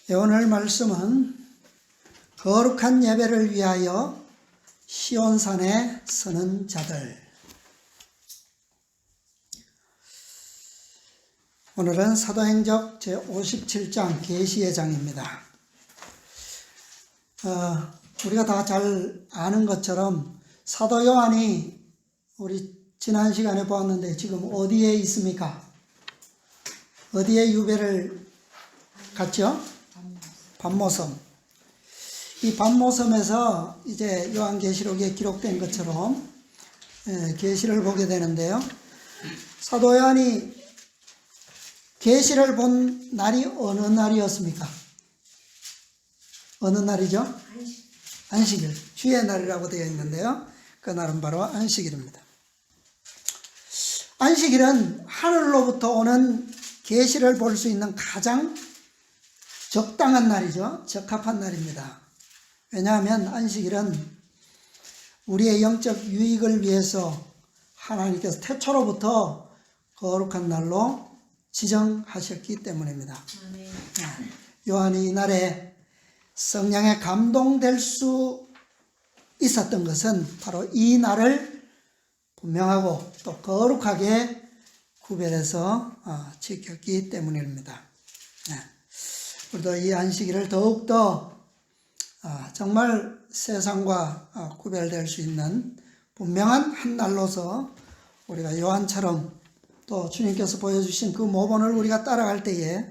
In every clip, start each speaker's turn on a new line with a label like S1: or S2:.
S1: 오늘 말씀은 거룩한 예배를 위하여 시온산에 서는 자들. 오늘은 사도행적 제57장 계시의 장입니다. 우리가 다 잘 아는 것처럼 사도 요한이 우리 지난 시간에 보았는데 지금 어디에 있습니까? 어디에 유배를 갔죠? 반모섬. 이 반모섬에서 이제 요한계시록에 기록된 것처럼 계시를 보게 되는데요. 사도 요한이 계시를 본 날이 어느 날이었습니까? 어느 날이죠? 안식일. 주의 날이라고 되어 있는데요. 그 날은 바로 안식일입니다. 안식일은 하늘로부터 오는 계시를 볼 수 있는 가장 적당한 날이죠. 적합한 날입니다. 왜냐하면 안식일은 우리의 영적 유익을 위해서 하나님께서 태초로부터 거룩한 날로 지정하셨기 때문입니다. 요한이 이날에 성령에 감동될 수 있었던 것은 바로 이 날을 분명하고 또 거룩하게 구별해서 지켰기 때문입니다. 우리도 이 안식일을 더욱더 정말 세상과 구별될 수 있는 분명한 한 날로서 우리가 요한처럼 또 주님께서 보여주신 그 모본을 우리가 따라갈 때에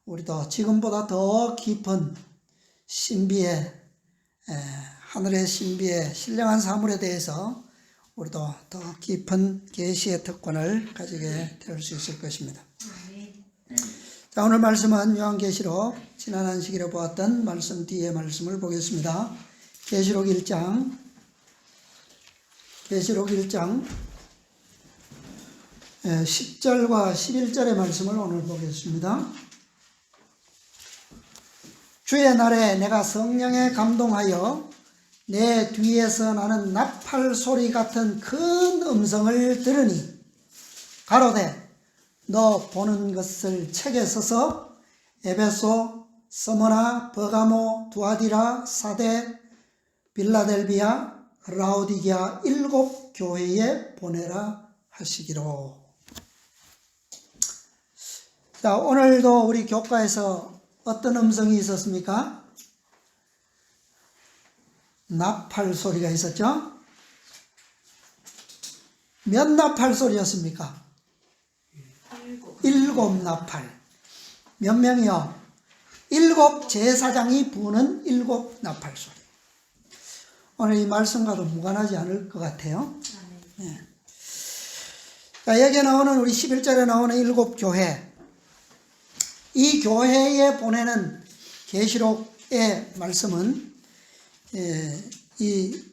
S1: 우리도 지금보다 더 깊은 신비의 하늘의 신비의 신령한 사물에 대해서 우리도 더 깊은 계시의 특권을 가지게 될 수 있을 것입니다. 자, 오늘 말씀은 요한계시록 지난 안식일에 보았던 말씀 뒤에 말씀을 보겠습니다. 계시록 1장 10절과 11절의 말씀을 오늘 보겠습니다. 주의 날에 내가 성령에 감동하여 내 뒤에서 나는 나팔 소리 같은 큰 음성을 들으니 가로되 너 보는 것을 책에 써서 에베소, 스무나, 버가모, 두아디라, 사데, 빌라델비아, 라오디게아 7 교회에 보내라 하시기로. 자, 오늘도 우리 교과에서 어떤 음성이 있었습니까? 나팔 소리가 있었죠? 몇 나팔 소리였습니까? 7 나팔. 몇 명이요? 7 제사장이 부는 7 나팔 소리. 오늘 이 말씀과도 무관하지 않을 것 같아요. 네. 자, 여기에 나오는 우리 11절에 나오는 7 교회. 이 교회에 보내는 계시록의 말씀은 이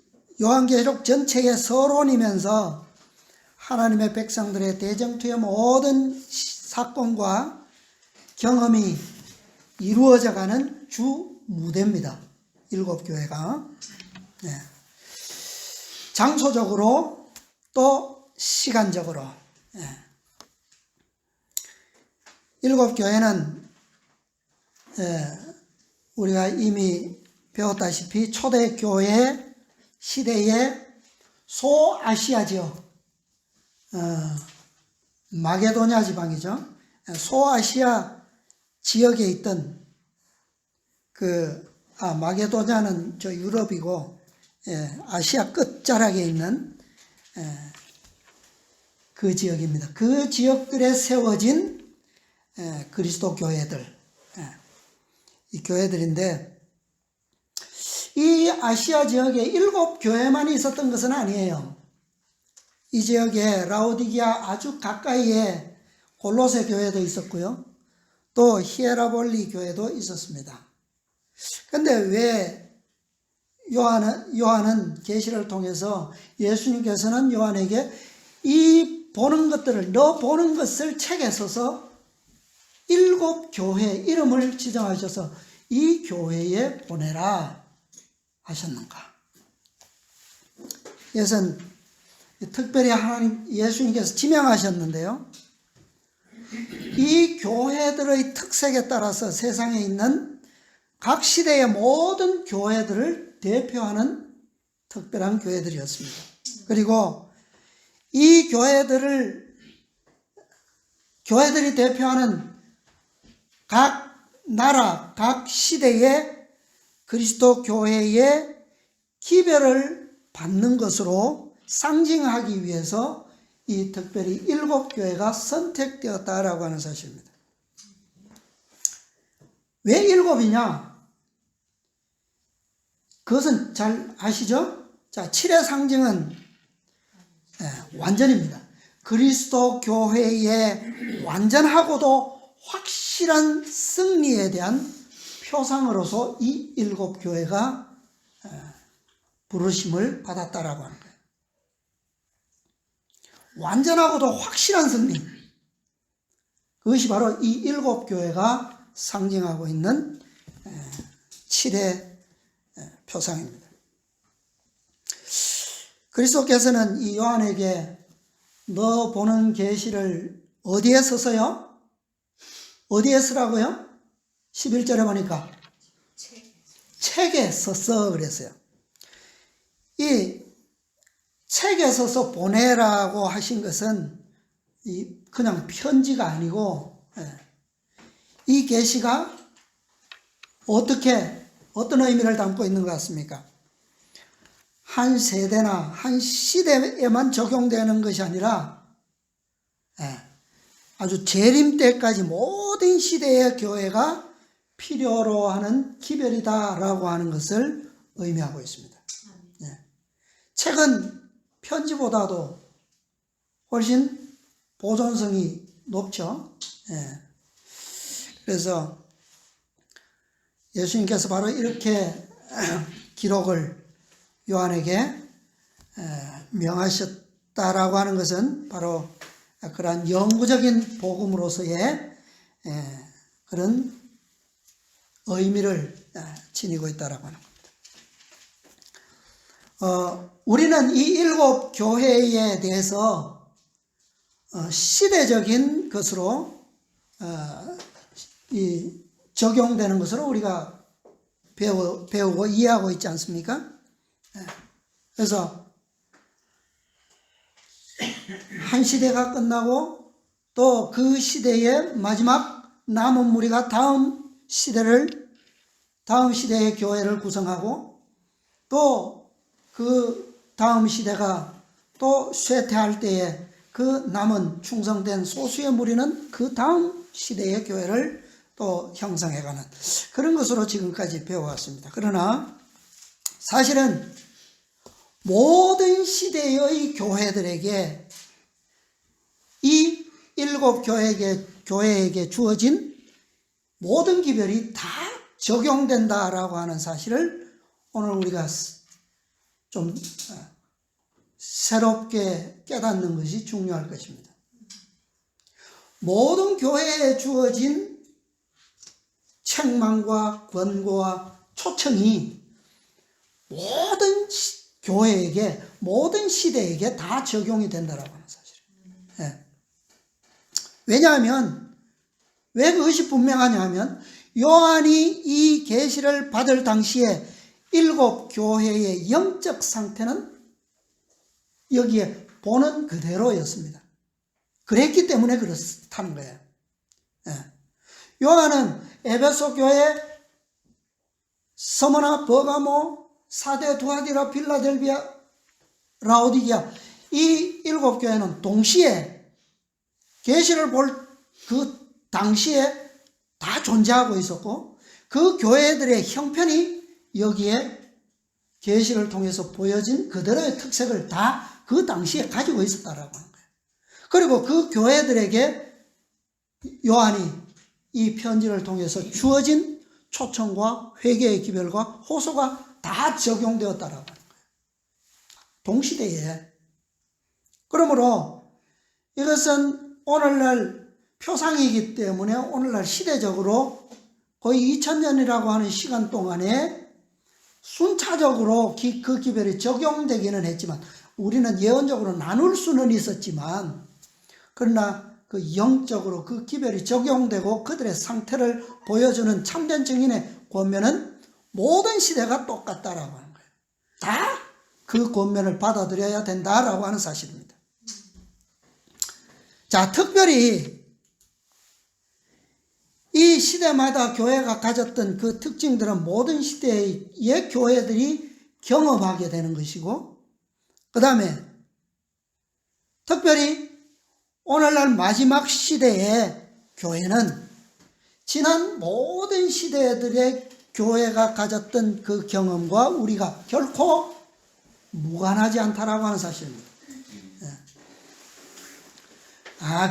S1: 요한계시록 전체의 서론이면서 하나님의 백성들의 대정투의 모든 사건과 경험이 이루어져가는 주 무대입니다. 7 교회가. 네. 장소적으로 또 시간적으로. 네. 7 교회는 우리가 이미 배웠다시피 초대교회 시대의 소아시아 지역, 마게도냐 지방이죠. 소아시아 지역에 있던 마게도냐는 저 유럽이고, 아시아 끝자락에 있는 그 지역입니다. 그 지역들에 세워진 그리스도 교회들, 이 교회들인데, 이 아시아 지역에 7 교회만이 있었던 것은 아니에요. 이 지역에 라오디게아 아주 가까이에 골로새 교회도 있었고요. 또 히에라볼리 교회도 있었습니다. 그런데 왜 요한은 계시를 통해서 예수님께서는 요한에게 이 보는 것들을, 너 보는 것을 책에 써서 7 교회 이름을 지정하셔서 이 교회에 보내라 하셨는가? 이것은 특별히 하나님 예수님께서 지명하셨는데요. 이 교회들의 특색에 따라서 세상에 있는 각 시대의 모든 교회들을 대표하는 특별한 교회들이었습니다. 그리고 이 교회들이 대표하는 각 나라, 각 시대의 그리스도 교회의 기별을 받는 것으로 상징하기 위해서 이 특별히 7교회가 선택되었다라고 하는 사실입니다. 왜 7이냐? 그것은 잘 아시죠? 자, 7의 상징은 완전입니다. 그리스도 교회의 완전하고도 확실한 승리에 대한 표상으로서 이 7교회가 부르심을 받았다라고 하는 거예요. 완전하고도 확실한 승리. 그것이 바로 이 7교회가 상징하고 있는 7의 표상입니다. 그리스도께서는 이 요한에게 너 보는 계시를 어디에 써서요? 어디에 쓰라고요? 11절에 보니까 책에 썼어 그랬어요. 이 책에 써서 보내라고 하신 것은 그냥 편지가 아니고 이 계시가 어떤 의미를 담고 있는 것 같습니까? 한 세대나 한 시대에만 적용되는 것이 아니라 아주 재림 때까지 모든 시대의 교회가 필요로 하는 기별이다라고 하는 것을 의미하고 있습니다. 책은 편지보다도 훨씬 보존성이 높죠. 그래서 예수님께서 바로 이렇게 기록을 요한에게 명하셨다라고 하는 것은 바로 그러한 영구적인 복음으로서의 그런 의미를 지니고 있다라고 하는 겁니다. 우리는 이 7교회에 대해서 시대적인 것으로 적용되는 것으로 우리가 배우고 이해하고 있지 않습니까? 그래서 한 시대가 끝나고 또 그 시대의 마지막 남은 무리가 다음 시대의 교회를 구성하고 또 그 다음 시대가 또 쇠퇴할 때에 그 남은 충성된 소수의 무리는 그 다음 시대의 교회를 또 형성해가는 그런 것으로 지금까지 배워왔습니다. 그러나 사실은 모든 시대의 교회들에게 이 7교회에게 주어진 모든 기별이 다 적용된다라고 하는 사실을 오늘 우리가 좀 새롭게 깨닫는 것이 중요할 것입니다. 모든 교회에 주어진 책망과 권고와 초청이 모든 교회에게, 모든 시대에게 다 적용이 된다라고 하는 사실입니다. 왜냐하면, 왜 그것이 분명하냐 하면, 요한이 이 계시를 받을 당시에 7교회의 영적 상태는 여기에 보는 그대로였습니다. 그랬기 때문에 그렇다는 거예요. 요한은 에베소 교회, 서머나, 버가모, 사데, 두아디라, 필라델비아, 라오디게아 이 7교회는 동시에 계시를 볼 그 당시에 다 존재하고 있었고 그 교회들의 형편이 여기에 계시를 통해서 보여진 그대로의 특색을 다 그 당시에 가지고 있었다라고 하는 거예요. 그리고 그 교회들에게 요한이 이 편지를 통해서 주어진 초청과 회개의 기별과 호소가 다 적용되었다라고 하는 거예요. 동시대에. 그러므로 이것은 오늘날 표상이기 때문에 오늘날 시대적으로 거의 2000년이라고 하는 시간 동안에 순차적으로 그 기별이 적용되기는 했지만 우리는 예언적으로 나눌 수는 있었지만 그러나 그 영적으로 그 기별이 적용되고 그들의 상태를 보여주는 참된 증인의 권면은 모든 시대가 똑같다라고 하는 거예요. 다 그 권면을 받아들여야 된다라고 하는 사실입니다. 자, 특별히 이 시대마다 교회가 가졌던 그 특징들은 모든 시대의 교회들이 경험하게 되는 것이고, 그 다음에 특별히 오늘날 마지막 시대의 교회는 지난 모든 시대들의 교회가 가졌던 그 경험과 우리가 결코 무관하지 않다라고 하는 사실입니다.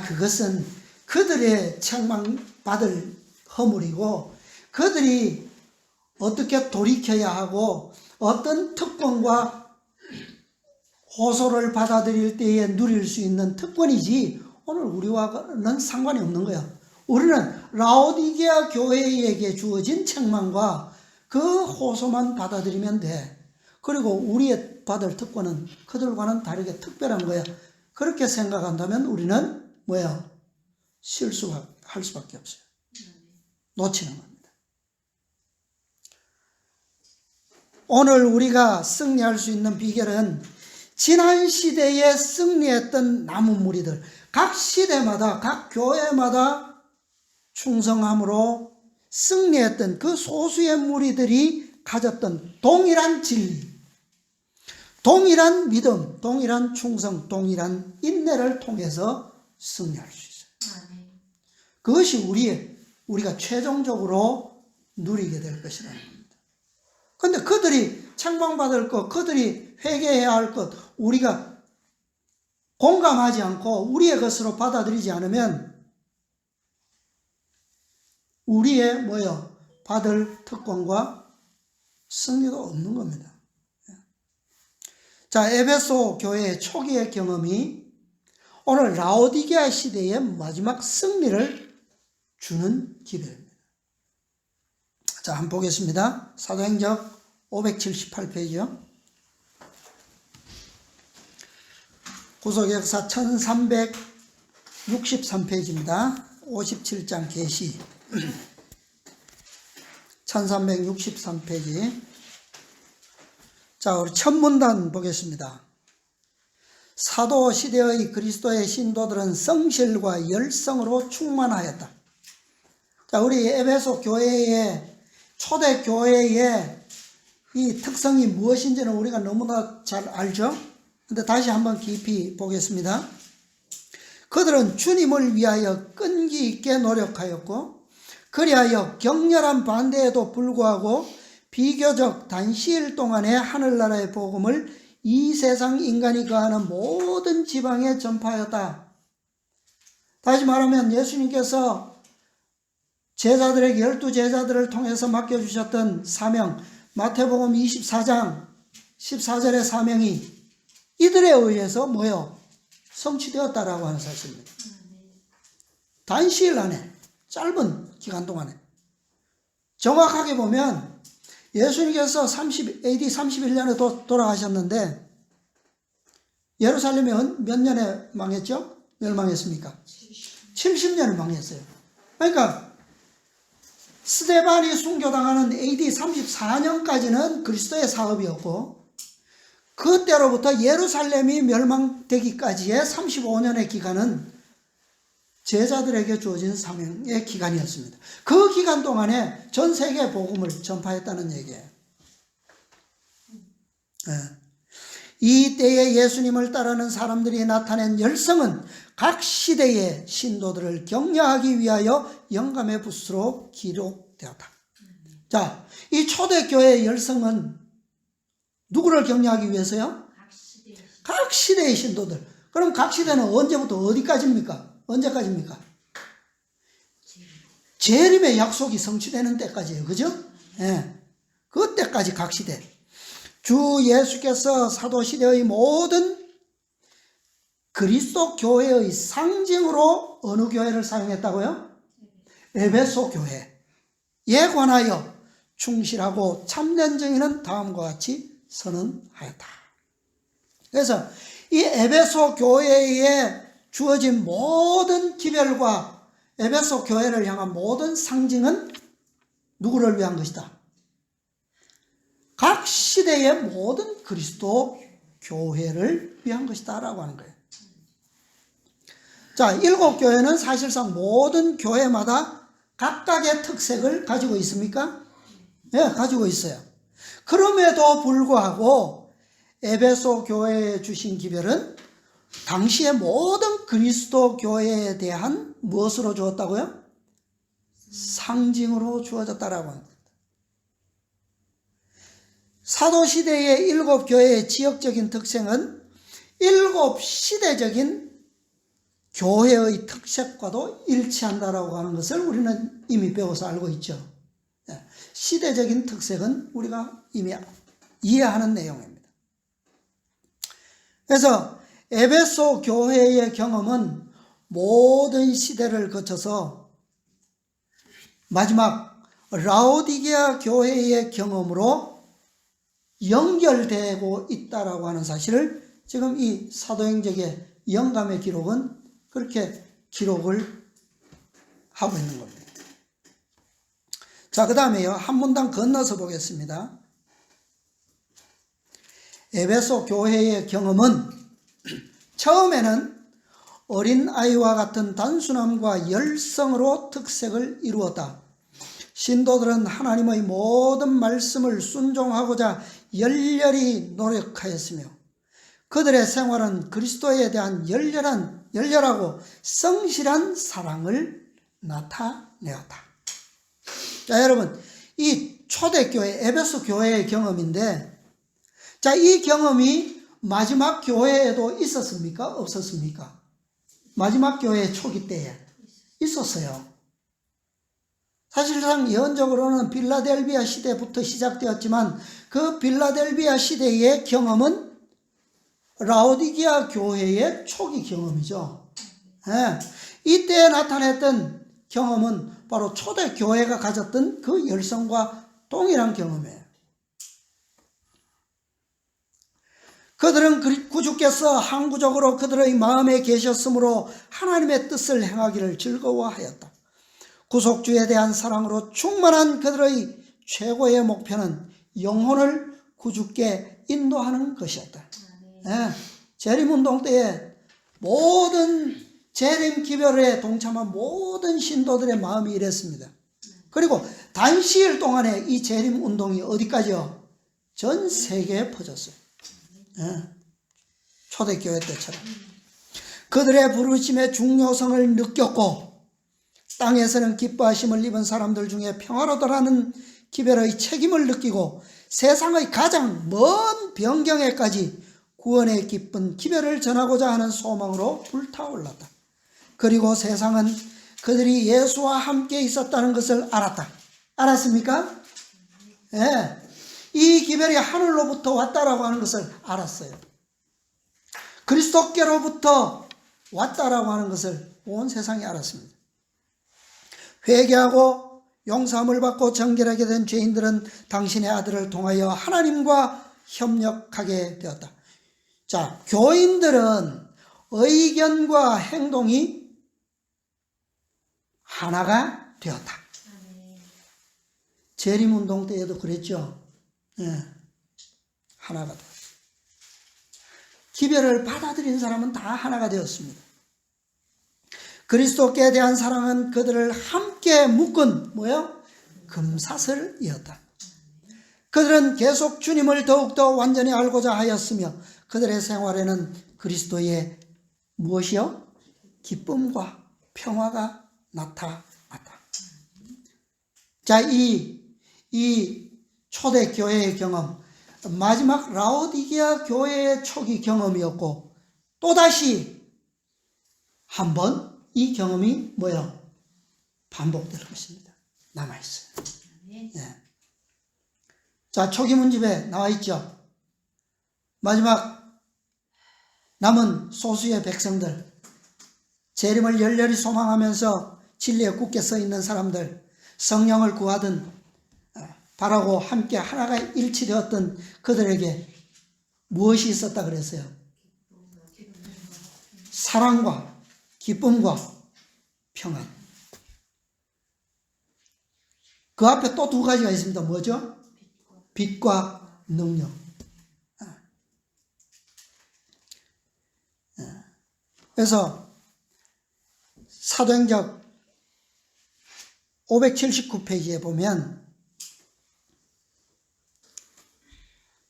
S1: 그것은 그들의 책망받을 허물이고 그들이 어떻게 돌이켜야 하고 어떤 특권과 호소를 받아들일 때에 누릴 수 있는 특권이지 오늘 우리와는 상관이 없는 거야. 우리는 라오디게아 교회에게 주어진 책망과 그 호소만 받아들이면 돼. 그리고 우리의 받을 특권은 그들과는 다르게 특별한 거야. 그렇게 생각한다면 우리는 뭐야? 실수할 수밖에 없어요. 놓치는 겁니다. 오늘 우리가 승리할 수 있는 비결은 지난 시대에 승리했던 남은 무리들, 각 시대마다 각 교회마다 충성함으로 승리했던 그 소수의 무리들이 가졌던 동일한 진리, 동일한 믿음, 동일한 충성, 동일한 인내를 통해서 승리할 수 있어요. 그것이 우리가 최종적으로 누리게 될 것이라는 겁니다. 그런데 그들이 책망받을 것, 그들이 회개해야 할 것, 우리가 공감하지 않고 우리의 것으로 받아들이지 않으면 우리의 받을 특권과 승리도 없는 겁니다. 자, 에베소 교회의 초기의 경험이 오늘 라오디게아 시대의 마지막 승리를 주는 기별입니다. 자, 한번 보겠습니다. 사도행전 578페이지요. 구속역사 1363페이지입니다. 57장 계시 1363페이지. 자, 우리 첫 문단 보겠습니다. 사도 시대의 그리스도의 신도들은 성실과 열성으로 충만하였다. 자, 우리 에베소 교회의 초대 교회의 이 특성이 무엇인지는 우리가 너무나 잘 알죠? 근데 다시 한번 깊이 보겠습니다. 그들은 주님을 위하여 끈기 있게 노력하였고 그리하여 격렬한 반대에도 불구하고 비교적 단시일 동안에 하늘나라의 복음을 이 세상 인간이 거하는 모든 지방에 전파하였다. 다시 말하면 예수님께서 제자들에게 12제자들을 통해서 맡겨주셨던 사명, 마태복음 24장 14절의 사명이 이들에 의해서 성취되었다라고 하는 사실입니다. 단시일 안에, 짧은 기간 동안에. 정확하게 보면 예수님께서 AD 31년에 돌아가셨는데 예루살렘이 몇 년에 망했죠? 멸망했습니까? 70년을 망했어요. 그러니까 스데반이 순교당하는 AD 34년까지는 그리스도의 사업이었고 그때로부터 예루살렘이 멸망되기까지의 35년의 기간은 제자들에게 주어진 사명의 기간이었습니다. 그 기간 동안에 전 세계 복음을 전파했다는 얘기예요. 이 때에 예수님을 따르는 사람들이 나타낸 열성은 각 시대의 신도들을 격려하기 위하여 영감의 붓으로 기록되었다. 자, 이 초대교회의 열성은 누구를 격려하기 위해서요? 각 시대의 신도들. 그럼 각 시대는 언제부터 어디까지입니까? 언제까지입니까? 재림의 약속이 성취되는 때까지예요. 그죠? 그때까지 각 시대. 주 예수께서 사도시대의 모든 그리스도 교회의 상징으로 어느 교회를 사용했다고요? 에베소 교회에 관하여 충실하고 참된 증인은 다음과 같이 선언하였다. 그래서 이 에베소 교회에 주어진 모든 기별과 에베소 교회를 향한 모든 상징은 누구를 위한 것이다? 각 시대의 모든 그리스도 교회를 위한 것이다 라고 하는 거예요. 자, 7교회는 사실상 모든 교회마다 각각의 특색을 가지고 있습니까? 네, 가지고 있어요. 그럼에도 불구하고 에베소 교회에 주신 기별은 당시의 모든 그리스도 교회에 대한 무엇으로 주었다고요? 상징으로 주어졌다라고 합니다. 사도시대의 7교회의 지역적인 특성은 7시대적인 교회의 특색과도 일치한다라고 하는 것을 우리는 이미 배워서 알고 있죠. 시대적인 특색은 우리가 이미 이해하는 내용입니다. 그래서 에베소 교회의 경험은 모든 시대를 거쳐서 마지막 라오디게아 교회의 경험으로 연결되고 있다라고 하는 사실을 지금 이 사도행적의 영감의 기록은 그렇게 기록을 하고 있는 겁니다. 자, 그 다음에요. 한 문단 건너서 보겠습니다. 에베소 교회의 경험은 처음에는 어린아이와 같은 단순함과 열성으로 특색을 이루었다. 신도들은 하나님의 모든 말씀을 순종하고자 열렬히 노력하였으며 그들의 생활은 그리스도에 대한 열렬하고 성실한 사랑을 나타내었다. 자, 여러분, 이 초대교회, 에베소 교회의 경험인데, 자, 이 경험이 마지막 교회에도 있었습니까? 없었습니까? 마지막 교회 초기 때에 있었어요. 사실상 예언적으로는 빌라델비아 시대부터 시작되었지만 그 빌라델비아 시대의 경험은 라오디게아 교회의 초기 경험이죠. 네. 이때 나타냈던 경험은 바로 초대교회가 가졌던 그 열성과 동일한 경험이에요. 그들은 구주께서 항구적으로 그들의 마음에 계셨으므로 하나님의 뜻을 행하기를 즐거워하였다. 구속주에 대한 사랑으로 충만한 그들의 최고의 목표는 영혼을 구주께 인도하는 것이었다. 네, 재림운동 때에 모든 재림기별에 동참한 모든 신도들의 마음이 이랬습니다. 그리고 단시일 동안에 이 재림운동이 어디까지요? 전 세계에 퍼졌어요. 네, 초대교회 때처럼. 그들의 부르심의 중요성을 느꼈고 땅에서는 기뻐하심을 입은 사람들 중에 평화로더라는 기별의 책임을 느끼고 세상의 가장 먼 변경에까지 구원의 기쁜 기별을 전하고자 하는 소망으로 불타올랐다. 그리고 세상은 그들이 예수와 함께 있었다는 것을 알았다. 알았습니까? 네. 이 기별이 하늘로부터 왔다라고 하는 것을 알았어요. 그리스도께로부터 왔다라고 하는 것을 온 세상이 알았습니다. 회개하고 용서함을 받고 정결하게 된 죄인들은 당신의 아들을 통하여 하나님과 협력하게 되었다. 자, 교인들은 의견과 행동이 하나가 되었다. 재림운동 때에도 그랬죠. 네, 하나가 되었다. 기별을 받아들인 사람은 다 하나가 되었습니다. 그리스도께 대한 사랑은 그들을 함께 묶은 금사슬이었다. 그들은 계속 주님을 더욱더 완전히 알고자 하였으며 그들의 생활에는 그리스도의 무엇이요? 기쁨과 평화가 나타났다. 자, 이 초대교회의 경험, 마지막 라오디게아 교회의 초기 경험이었고 또다시 한번 이 경험이 반복될 것입니다. 남아있어요. 네. 자, 초기 문집에 나와있죠. 마지막 남은 소수의 백성들, 재림을 열렬히 소망하면서 진리에 굳게 서 있는 사람들, 성령을 구하든 바라고 함께 하나가 일치되었던 그들에게 무엇이 있었다 그랬어요? 사랑과 기쁨과 평안. 그 앞에 또 두 가지가 있습니다. 뭐죠? 빛과 능력. 그래서 사도행전 579페이지에 보면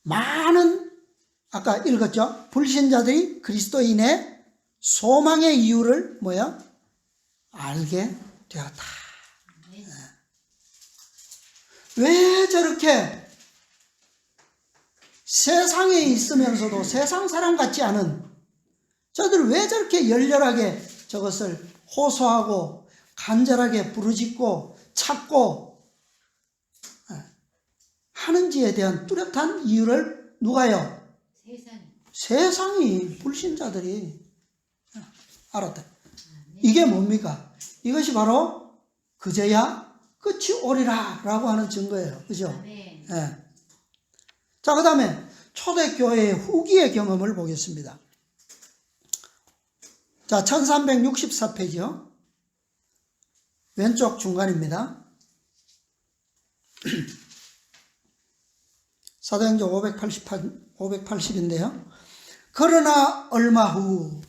S1: 많은 아까 읽었죠? 불신자들이 그리스도인의 소망의 이유를 알게 되었다. 왜 저렇게 세상에 있으면서도 세상 사람 같지 않은 저들 왜 저렇게 열렬하게 저것을 호소하고 간절하게 부르짖고 찾고 하는지에 대한 뚜렷한 이유를 누가요? 세상이 불신자들이 알았다. 이게 뭡니까? 이것이 바로 그제야 끝이 오리라 라고 하는 증거예요. 그죠? 네. 자, 그 다음에 초대교회의 후기의 경험을 보겠습니다. 자, 1364페이지요. 왼쪽 중간입니다. 사도행전 580인데요. 그러나 얼마 후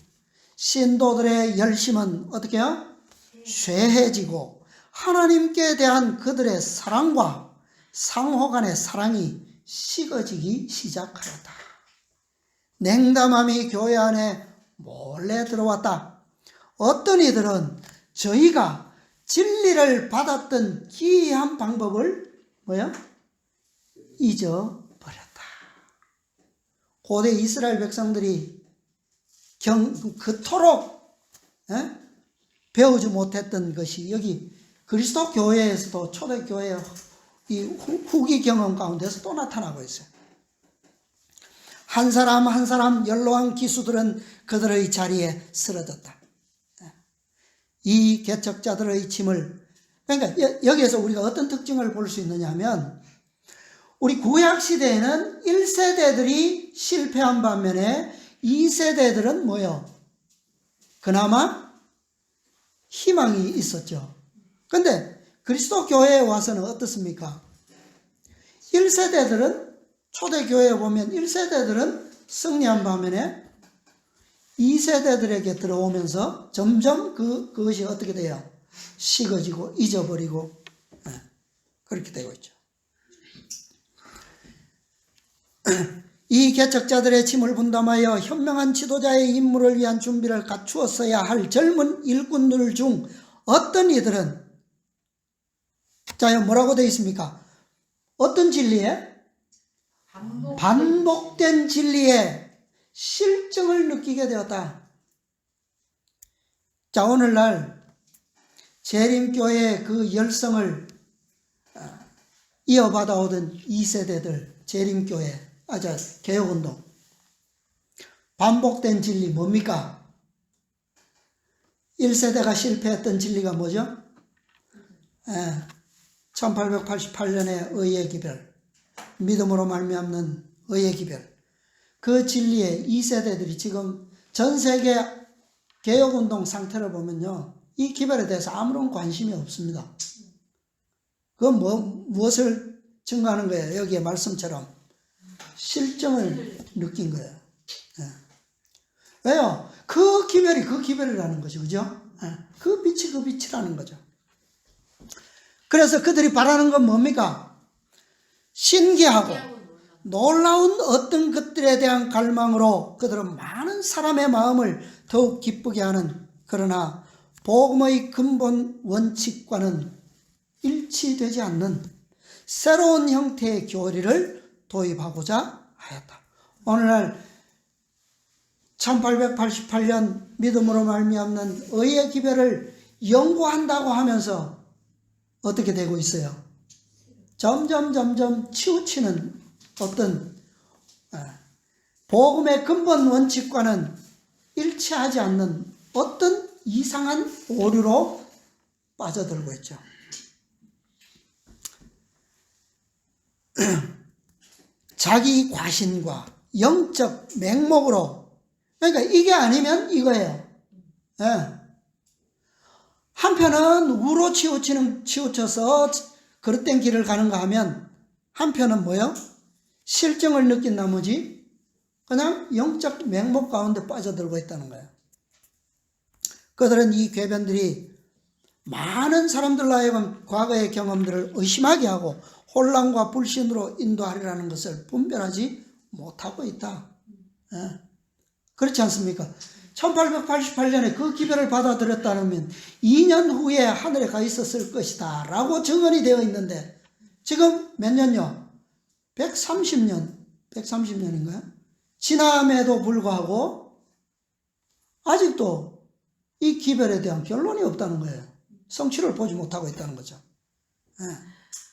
S1: 신도들의 열심은 어떻게 해요? 쇠해지고 하나님께 대한 그들의 사랑과 상호 간의 사랑이 식어지기 시작하였다. 냉담함이 교회 안에 몰래 들어왔다. 어떤 이들은 저희가 진리를 받았던 기이한 방법을 잊어버렸다. 고대 이스라엘 백성들이 그토록 배우지 못했던 것이 여기 그리스도 교회에서도 초대교회의 이 후기 경험 가운데서 또 나타나고 있어요. 한 사람 한 사람 연로한 기수들은 그들의 자리에 쓰러졌다. 이 개척자들의 짐을, 그러니까 여기에서 우리가 어떤 특징을 볼 수 있느냐 하면, 우리 구약시대에는 1세대들이 실패한 반면에 2세대들은 그나마 희망이 있었죠. 근데 그리스도 교회에 와서는 어떻습니까? 1세대들은, 초대교회에 보면 1세대들은 승리한 반면에 2세대들에게 들어오면서 점점 그것이 어떻게 돼요? 식어지고 잊어버리고 그렇게 되고 있죠. 이 개척자들의 짐을 분담하여 현명한 지도자의 임무를 위한 준비를 갖추었어야 할 젊은 일꾼들 중 어떤 이들은, 자, 뭐라고 되어 있습니까? 어떤 진리에? 반복된 진리에 실증을 느끼게 되었다. 자, 오늘날 재림교회의 그 열성을 이어받아 오던 2세대들, 재림교회, 개혁운동. 반복된 진리 뭡니까? 1세대가 실패했던 진리가 뭐죠? 1888년의 의의 기별, 믿음으로 말미암는 의의 기별. 그 진리에 2세대들이 지금 전 세계 개혁운동 상태를 보면요, 이 기별에 대해서 아무런 관심이 없습니다. 그건 무엇을 증거하는 거예요? 여기에 말씀처럼 실정을 느낀 거예요. 왜요? 그 기별이 그 기별이라는 거죠. 그죠? 그 빛이 그 빛이라는 거죠. 그래서 그들이 바라는 건 뭡니까? 신기하고 놀라운 어떤 것들에 대한 갈망으로 그들은 많은 사람의 마음을 더욱 기쁘게 하는, 그러나 복음의 근본 원칙과는 일치되지 않는 새로운 형태의 교리를 도입하고자 하였다. 오늘날 1888년 믿음으로 말미암는 의의 기별을 연구한다고 하면서 어떻게 되고 있어요? 점점 치우치는 어떤 복음의 근본 원칙과는 일치하지 않는 어떤 이상한 오류로 빠져들고 있죠. 자기 과신과 영적 맹목으로, 그러니까 이게 아니면 이거예요. 한편은 우로 치우쳐서 그릇된 길을 가는가 하면 한편은 뭐요? 실정을 느낀 나머지 그냥 영적 맹목 가운데 빠져들고 있다는 거예요. 그들은 이 궤변들이 많은 사람들로 하여금 과거의 경험들을 의심하게 하고 혼란과 불신으로 인도하리라는 것을 분별하지 못하고 있다. 그렇지 않습니까? 1888년에 그 기별을 받아들였다면 2년 후에 하늘에 가 있었을 것이다 라고 증언이 되어 있는데 지금 몇 년요? 130년인가요? 지남에도 불구하고 아직도 이 기별에 대한 결론이 없다는 거예요. 성취를 보지 못하고 있다는 거죠.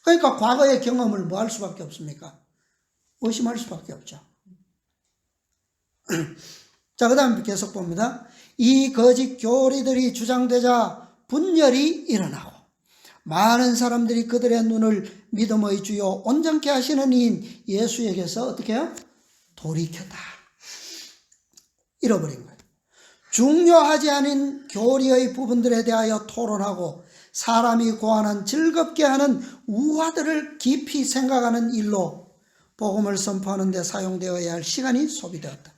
S1: 그러니까 과거의 경험을 뭐 할 수밖에 없습니까? 의심할 수밖에 없죠. 자, 그 다음 계속 봅니다. 이 거짓 교리들이 주장되자 분열이 일어나고 많은 사람들이 그들의 눈을 믿음의 주요 온전케 하시는 이인 예수에게서 어떻게 해요? 돌이켰다. 잃어버린 거예요. 중요하지 않은 교리의 부분들에 대하여 토론하고 사람이 고안한 즐겁게 하는 우화들을 깊이 생각하는 일로 복음을 선포하는 데 사용되어야 할 시간이 소비되었다.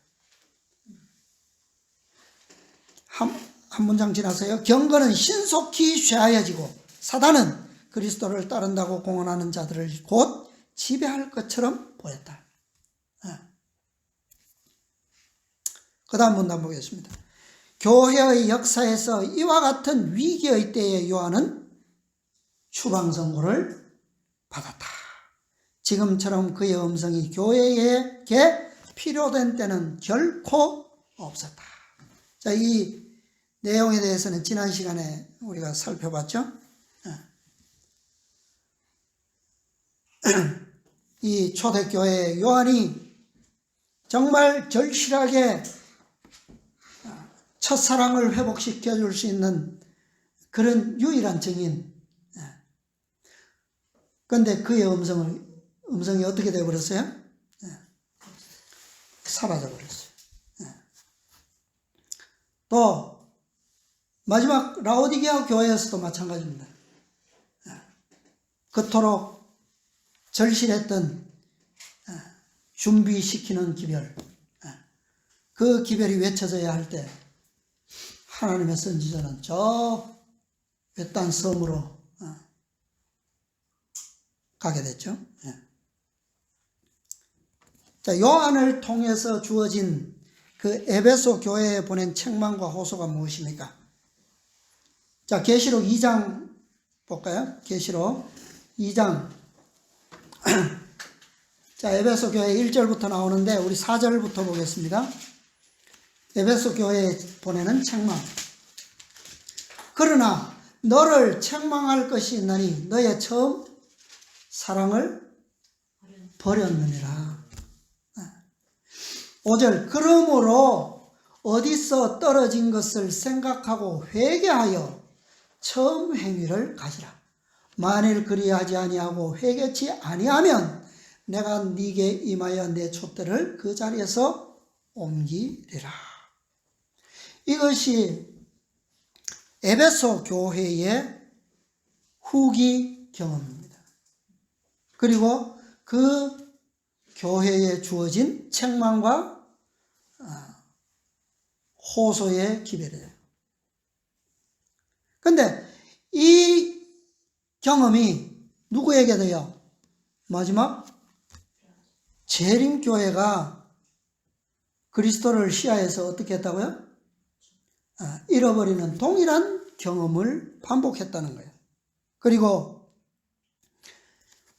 S1: 한 문장 지나서요. 경건은 신속히 쇠하여지고 사단은 그리스도를 따른다고 공언하는 자들을 곧 지배할 것처럼 보였다. 그 다음 문단 보겠습니다. 교회의 역사에서 이와 같은 위기의 때에 요한은 추방선고를 받았다. 지금처럼 그의 음성이 교회에게 필요된 때는 결코 없었다. 자, 이 내용에 대해서는 지난 시간에 우리가 살펴봤죠. 이 초대교회 요한이 정말 절실하게 첫사랑을 회복시켜 줄 수 있는 그런 유일한 증인. 그런데 그의 음성이 어떻게 되어버렸어요? 사라져버렸어요. 또 마지막 라오디게아 교회에서도 마찬가지입니다. 그토록 절실했던 준비시키는 기별, 그 기별이 외쳐져야 할 때 하나님의 선지자는 저 외딴 섬으로 가게 됐죠. 자, 요한을 통해서 주어진 그 에베소 교회에 보낸 책망과 호소가 무엇입니까? 자, 계시록 2장 볼까요? 계시록 2장. 자, 에베소 교회 1절부터 나오는데 우리 4절부터 보겠습니다. 에베소 교회에 보내는 책망. 그러나 너를 책망할 것이 있나니 너의 처음 사랑을 버렸느니라. 5절. 그러므로 어디서 떨어진 것을 생각하고 회개하여 처음 행위를 가지라. 만일 그리하지 아니하고 회개치 아니하면 내가 네게 임하여 내 촛대를 그 자리에서 옮기리라. 이것이 에베소 교회의 후기 경험입니다. 그리고 그 교회에 주어진 책망과 호소의 기별이에요. 그런데 이 경험이 누구에게 돼요? 마지막 재림교회가 그리스도를 시야에서 어떻게 했다고요? 잃어버리는 동일한 경험을 반복했다는 거예요. 그리고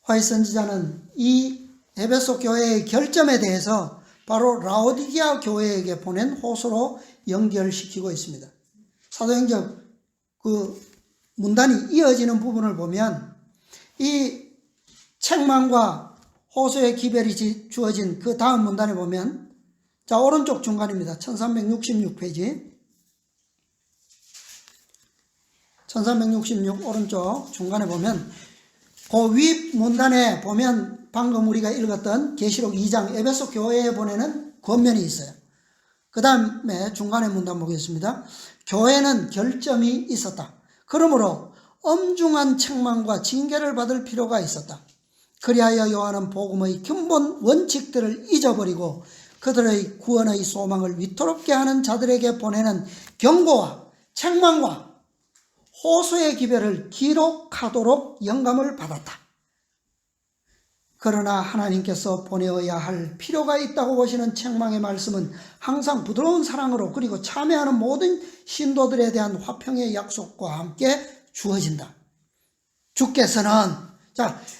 S1: 화이트 선지자는 이 에베소 교회의 결점에 대해서 바로 라오디게아 교회에게 보낸 호소로 연결시키고 있습니다. 사도행전 그 문단이 이어지는 부분을 보면 이 책망과 호소의 기별이 주어진 그 다음 문단에 보면, 자, 오른쪽 중간입니다. 1366페이지. 1366 오른쪽 중간에 보면 그 윗 문단에 보면 방금 우리가 읽었던 계시록 2장 에베소 교회에 보내는 권면이 있어요. 그 다음에 중간에 문단 보겠습니다. 교회는 결점이 있었다. 그러므로 엄중한 책망과 징계를 받을 필요가 있었다. 그리하여 요한은 복음의 근본 원칙들을 잊어버리고 그들의 구원의 소망을 위태롭게 하는 자들에게 보내는 경고와 책망과 호소의 기별을 기록하도록 영감을 받았다. 그러나 하나님께서 보내어야 할 필요가 있다고 보시는 책망의 말씀은 항상 부드러운 사랑으로 그리고 참여하는 모든 신도들에 대한 화평의 약속과 함께 주어진다. 주께서는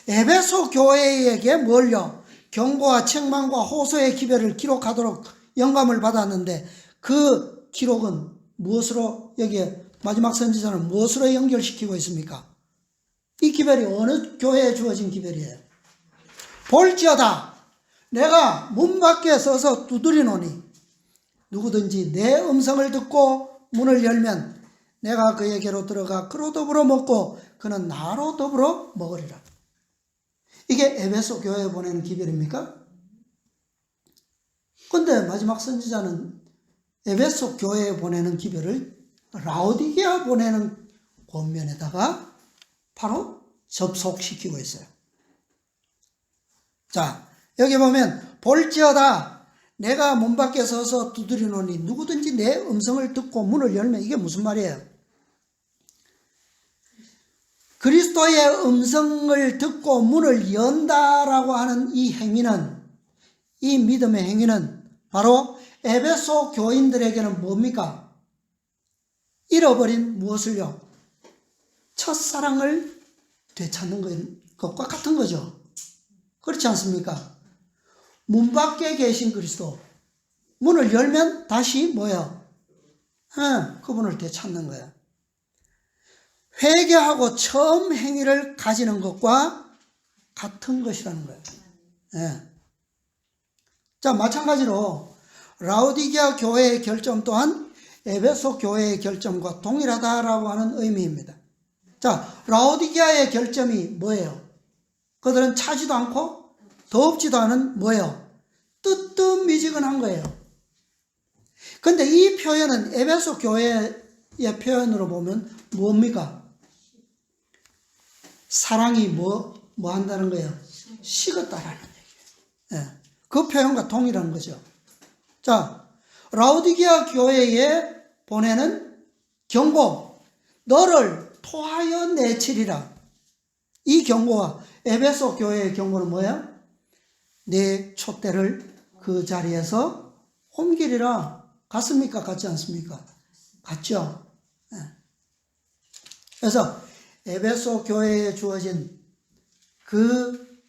S1: 에베소 교회에게 뭘요? 경고와 책망과 호소의 기별을 기록하도록 영감을 받았는데 그 기록은 무엇으로 여기에 마지막 선지자는 무엇으로 연결시키고 있습니까? 이 기별이 어느 교회에 주어진 기별이에요? 볼지어다 내가 문 밖에 서서 두드리노니 누구든지 내 음성을 듣고 문을 열면 내가 그에게로 들어가 그로 더불어 먹고 그는 나로 더불어 먹으리라. 이게 에베소 교회에 보내는 기별입니까? 그런데 마지막 선지자는 에베소 교회에 보내는 기별을 라오디게아 보내는 권면에다가 바로 접속시키고 있어요. 자, 여기 보면 볼지어다 내가 문 밖에 서서 두드리노니 누구든지 내 음성을 듣고 문을 열면 이게 무슨 말이에요? 그리스도의 음성을 듣고 문을 연다라고 하는 이 행위는, 이 믿음의 행위는 바로 에베소 교인들에게는 뭡니까? 잃어버린 무엇을요? 첫사랑을 되찾는 것과 같은 거죠. 그렇지 않습니까? 문 밖에 계신 그리스도, 문을 열면 다시 뭐예요? 그분을 되찾는 거예요. 회개하고 처음 행위를 가지는 것과 같은 것이라는 거예요. 예. 자, 마찬가지로 라오디게아 교회의 결점 또한 에베소 교회의 결점과 동일하다라고 하는 의미입니다. 자, 라오디게아의 결점이 뭐예요? 그들은 차지도 않고 덥지도 않은 뭐예요? 뜨뜻미지근한 거예요. 근데 이 표현은 에베소 교회의 표현으로 보면 뭡니까? 사랑이 뭐 한다는 거예요? 식었다라는 얘기예요. 예. 그 표현과 동일한 거죠. 자, 라오디게아 교회에 보내는 경고, 너를 토하여 내치리라. 이 경고와 에베소 교회의 경고는 뭐야? 내 촛대를 그 자리에서 옮기리라. 같습니까? 같지 않습니까? 같죠? 예. 그래서 에베소 교회에 주어진 그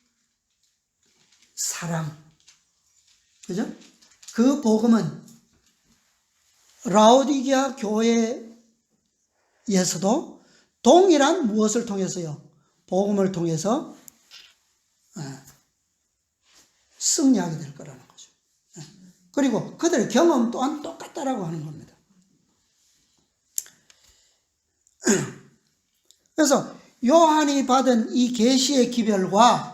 S1: 사랑, 그죠? 그 복음은 라오디게아 교회에서도 동일한 무엇을 통해서요? 복음을 통해서 승리하게 될 거라는 거죠. 그리고 그들의 경험 또한 똑같다라고 하는 겁니다. 그래서 요한이 받은 이 계시의 기별과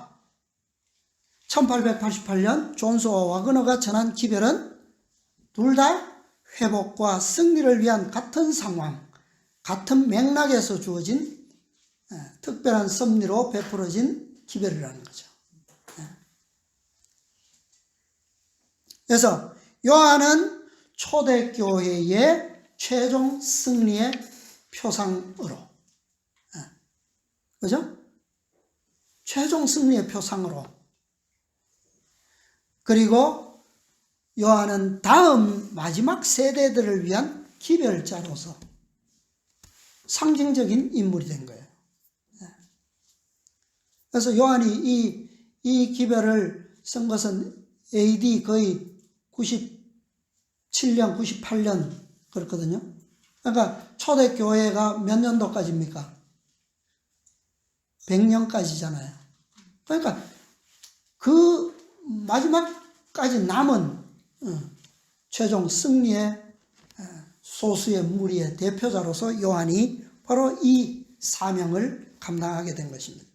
S1: 1888년 존 소어 와그너가 전한 기별은 둘 다 회복과 승리를 위한 같은 상황, 같은 맥락에서 주어진 특별한 섭리로 베풀어진 기별이라는 거죠. 그래서 요한은 초대교회의 최종 승리의 표상으로, 그죠? 최종 승리의 표상으로, 그리고 요한은 다음 마지막 세대들을 위한 기별자로서 상징적인 인물이 된 거예요. 그래서 요한이 이 기별을 쓴 것은 AD 거의 97년, 98년 그렇거든요. 그러니까 초대교회가 몇 년도까지입니까? 100년까지잖아요. 그러니까 그 마지막까지 남은 최종 승리의 소수의 무리의 대표자로서 요한이 바로 이 사명을 감당하게 된 것입니다.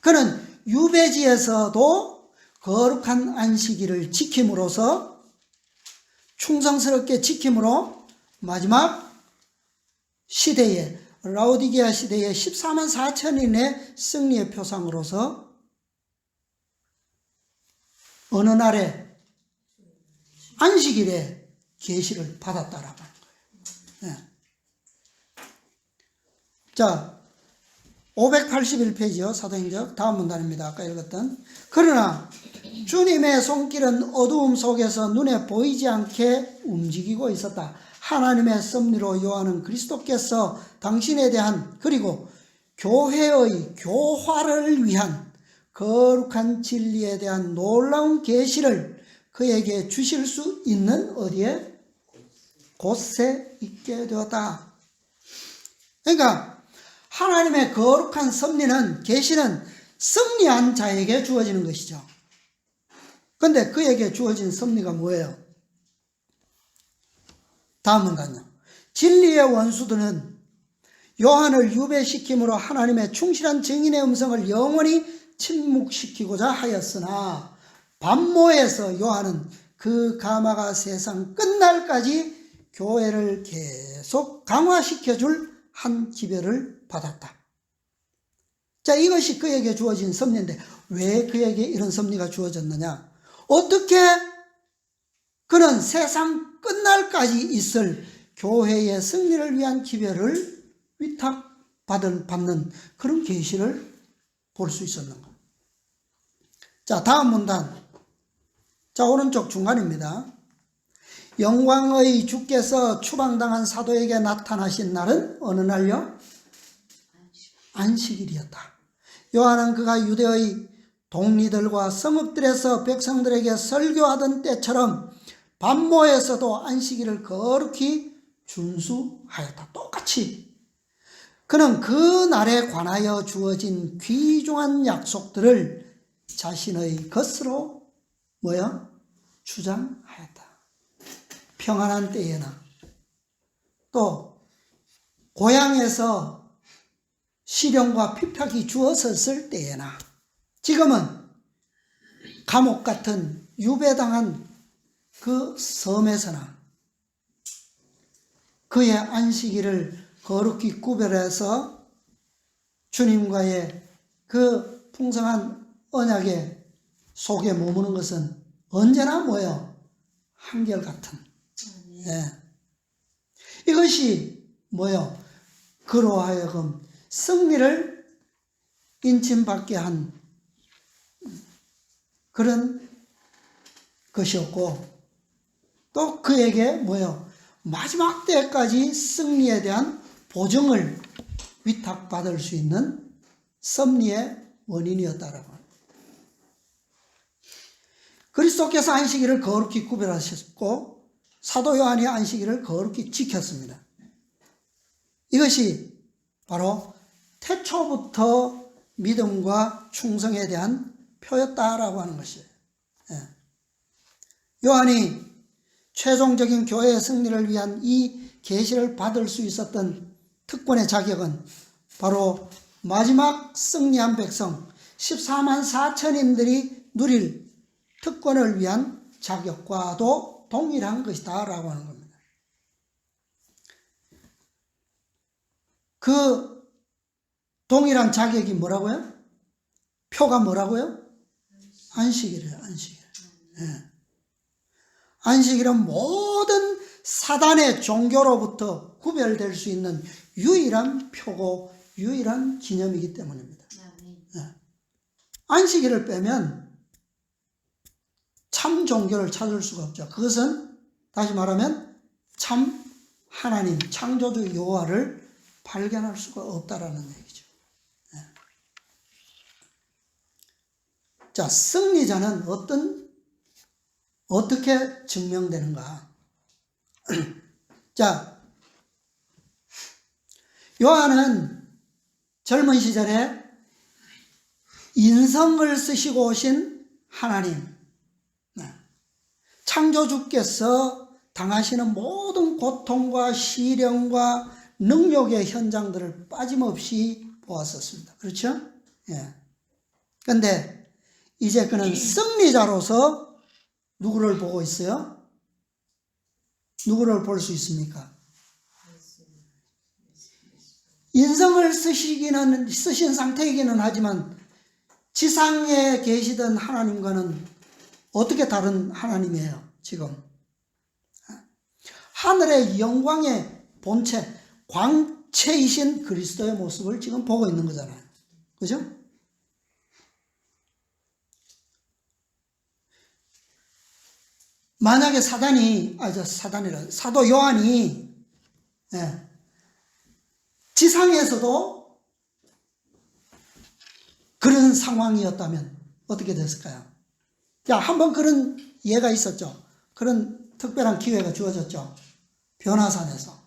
S1: 그는 유배지에서도 거룩한 안식일을 지킴으로써 충성스럽게 지킴으로 마지막 시대에 라오디게아 시대의 14만 4천인의 승리의 표상으로서 어느 날에 안식일에 계시를 받았다라고 하는 거예요. 네. 자, 581페이지요. 사도행전 다음 문단입니다. 아까 읽었던. 그러나 주님의 손길은 어두움 속에서 눈에 보이지 않게 움직이고 있었다. 하나님의 섭리로 요한은 그리스도께서 당신에 대한 그리고 교회의 교화를 위한 거룩한 진리에 대한 놀라운 계시를 그에게 주실 수 있는 어디에? 곳에 있게 되었다. 그러니까 하나님의 거룩한 섭리는, 계시는 승리한 자에게 주어지는 것이죠. 그런데 그에게 주어진 섭리가 뭐예요? 다음 문단요. 진리의 원수들은 요한을 유배시킴으로 하나님의 충실한 증인의 음성을 영원히 침묵시키고자 하였으나 반모에서 요한은 그 가마가 세상 끝날까지 교회를 계속 강화시켜줄 한 기별을 받았다. 자, 이것이 그에게 주어진 섭리인데 왜 그에게 이런 섭리가 주어졌느냐? 어떻게 그는 세상 끝날까지 있을 교회의 승리를 위한 기별을 위탁받는 그런 계시를 볼 수 있었는가? 자, 다음 문단. 자, 오른쪽 중간입니다. 영광의 주께서 추방당한 사도에게 나타나신 날은 어느 날요? 안식일이었다. 요한은 그가 유대의 동리들과 성읍들에서 백성들에게 설교하던 때처럼 반모에서도 안식일을 거룩히 준수하였다. 똑같이 그는 그 날에 관하여 주어진 귀중한 약속들을 자신의 것으로 주장하였다. 평안한 때에나 또 고향에서 시련과 핍박이 주어섰을 때에나 지금은 감옥 같은 유배당한 그 섬에서나 그의 안식일을 거룩히 구별해서 주님과의 그 풍성한 언약의 속에 머무는 것은 언제나 한결같은. 예. 이것이 그로 하여금 승리를 인침받게 한 그런 것이었고 또 그에게 마지막 때까지 승리에 대한 보증을 위탁받을 수 있는 섭리의 원인이었다라고 합니다. 그리스도께서 안식일을 거룩히 구별하셨고 사도 요한이 안식일을 거룩히 지켰습니다. 이것이 바로 태초부터 믿음과 충성에 대한 표였다라고 하는 것이에요. 예. 요한이 최종적인 교회의 승리를 위한 이 계시를 받을 수 있었던 특권의 자격은 바로 마지막 승리한 백성 14만 4천인들이 누릴 특권을 위한 자격과도 동일한 것이다 라고 하는 겁니다. 그 동일한 자격이 뭐라고요? 표가 뭐라고요? 안식일이에요. 안식일. 예. 안식일은 모든 사단의 종교로부터 구별될 수 있는 유일한 표고 유일한 기념이기 때문입니다. 예. 안식일을 빼면 참 종교를 찾을 수가 없죠. 그것은 다시 말하면 참 하나님 창조주 여호와를 발견할 수가 없다라는 얘기죠. 예. 자, 승리자는 어떻게 증명되는가? 자, 요한은 젊은 시절에 인성을 쓰시고 오신 하나님, 창조주께서 당하시는 모든 고통과 시련과 능력의 현장들을 빠짐없이 보았었습니다. 그렇죠? 예. 그런데 이제 그는 승리자로서 누구를 보고 있어요? 누구를 볼 수 있습니까? 인성을 쓰신 상태이기는 하지만 지상에 계시던 하나님과는 어떻게 다른 하나님이에요, 지금? 하늘의 영광의 본체, 광채이신 그리스도의 모습을 지금 보고 있는 거잖아요. 그죠? 만약에 사도 요한이 지상에서도 그런 상황이었다면 어떻게 됐을까요? 한번 그런 예가 있었죠. 그런 특별한 기회가 주어졌죠. 변화산에서.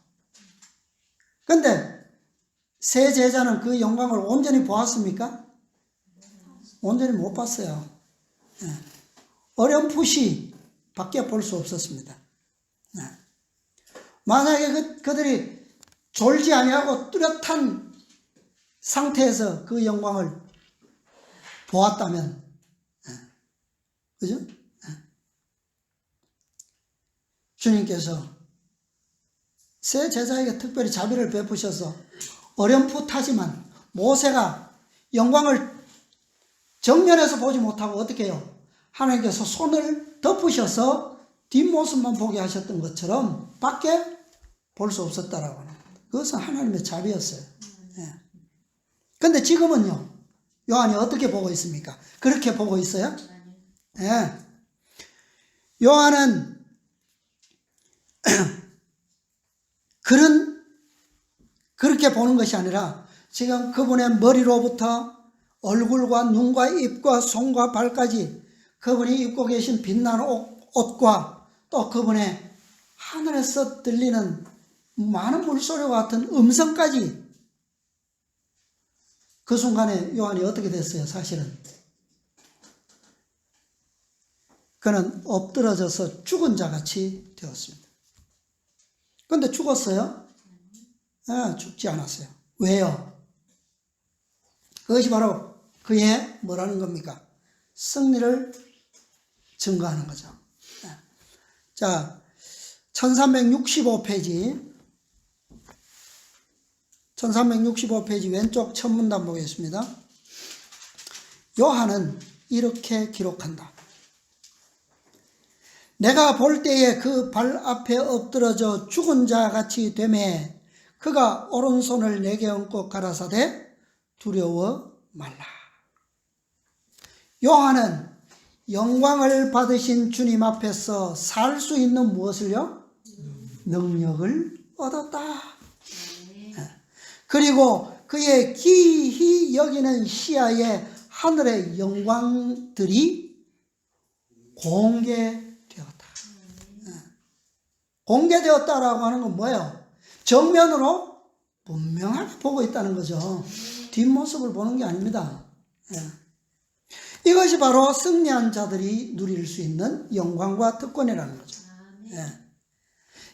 S1: 근데 세 제자는 그 영광을 온전히 보았습니까? 온전히 못 봤어요. 어렴풋이 밖에 볼 수 없었습니다. 만약에 그들이 졸지 아니하고 뚜렷한 상태에서 그 영광을 보았다면, 그죠? 주님께서 세 제자에게 특별히 자비를 베푸셔서 어렴풋하지만 모세가 영광을 정면에서 보지 못하고 어떻게 해요? 하나님께서 손을 덮으셔서 뒷모습만 보게 하셨던 것처럼 밖에 볼 수 없었다라고 하는 겁니다. 그것은 하나님의 자비였어요. 그런데 지금은요, 요한이 어떻게 보고 있습니까? 그렇게 보고 있어요? 요한은 그렇게 보는 것이 아니라 지금 그분의 머리로부터 얼굴과 눈과 입과 손과 발까지 그분이 입고 계신 빛나는 옷과 또 그분의 하늘에서 들리는 많은 물소리와 같은 음성까지 그 순간에 요한이 어떻게 됐어요? 사실은 그는 엎드러져서 죽은 자같이 되었습니다. 그런데 죽었어요? 죽지 않았어요. 왜요? 그것이 바로 그의 뭐라는 겁니까? 승리를 증거하는 거죠. 자, 1365페이지 왼쪽 첫 문단 보겠습니다. 요한은 이렇게 기록한다. 내가 볼 때에 그 발 앞에 엎드러져 죽은 자 같이 되매 그가 오른손을 내게 얹고 가라사대 두려워 말라. 요한은 영광을 받으신 주님 앞에서 살 수 있는 무엇을요? 능력을 얻었다. 그리고 그의 기히 여기는 시야에 하늘의 영광들이 공개되었다. 공개되었다라고 하는 건 뭐예요? 정면으로 분명하게 보고 있다는 거죠. 뒷모습을 보는 게 아닙니다. 이것이 바로 승리한 자들이 누릴 수 있는 영광과 특권이라는 거죠.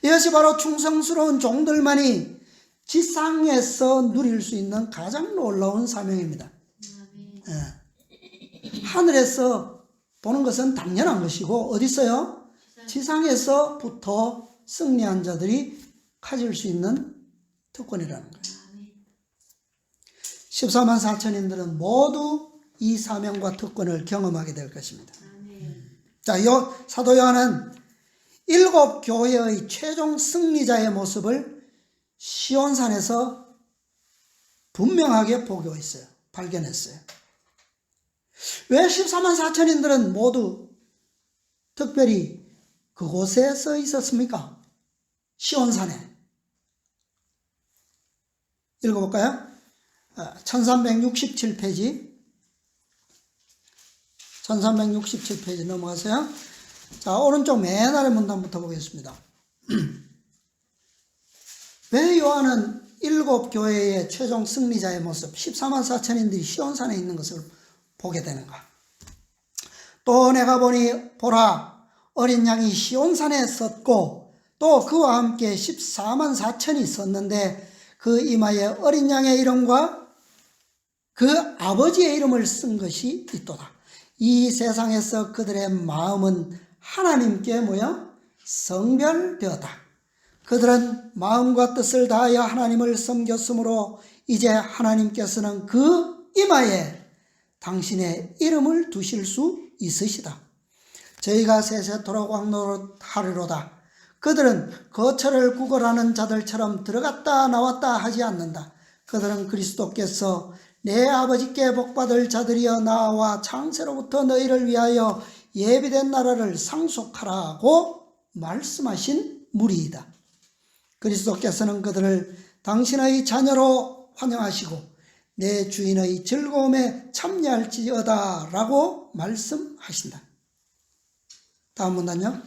S1: 이것이 바로 충성스러운 종들만이 지상에서 누릴 수 있는 가장 놀라운 사명입니다. 하늘에서 보는 것은 당연한 것이고 어디서요? 지상에서부터 승리한 자들이 가질 수 있는 특권이라는 거예요. 14만 4천인들은 모두 이 사명과 특권을 경험하게 될 것입니다. 자, 사도 요한은 7 교회의 최종 승리자의 모습을 시온산에서 분명하게 보고 있어요. 발견했어요. 왜 14만 4천인들은 모두 특별히 그곳에 서 있었습니까? 시온산에. 읽어볼까요? 1367페이지 1367페이지 넘어가세요. 자, 오른쪽 맨 아래 문단부터 보겠습니다. 왜 요한은 7 교회의 최종 승리자의 모습 14만 4천인들이 시온산에 있는 것을 보게 되는가? 또 내가 보라 어린 양이 시온산에 섰고 또 그와 함께 14만 4천이 섰는데 그 이마에 어린 양의 이름과 그 아버지의 이름을 쓴 것이 있도다. 이 세상에서 그들의 마음은 하나님께 성별되었다. 그들은 마음과 뜻을 다하여 하나님을 섬겼으므로 이제 하나님께서는 그 이마에 당신의 이름을 두실 수 있으시다. 저희가 세세토록 왕노릇하리로다. 그들은 거처를 구걸하는 자들처럼 들어갔다 나왔다 하지 않는다. 그들은 그리스도께서 내 아버지께 복받을 자들이여 나와 창세로부터 너희를 위하여 예비된 나라를 상속하라고 말씀하신 무리이다. 그리스도께서는 그들을 당신의 자녀로 환영하시고 내 주인의 즐거움에 참여할지어다 라고 말씀하신다. 다음 문단요.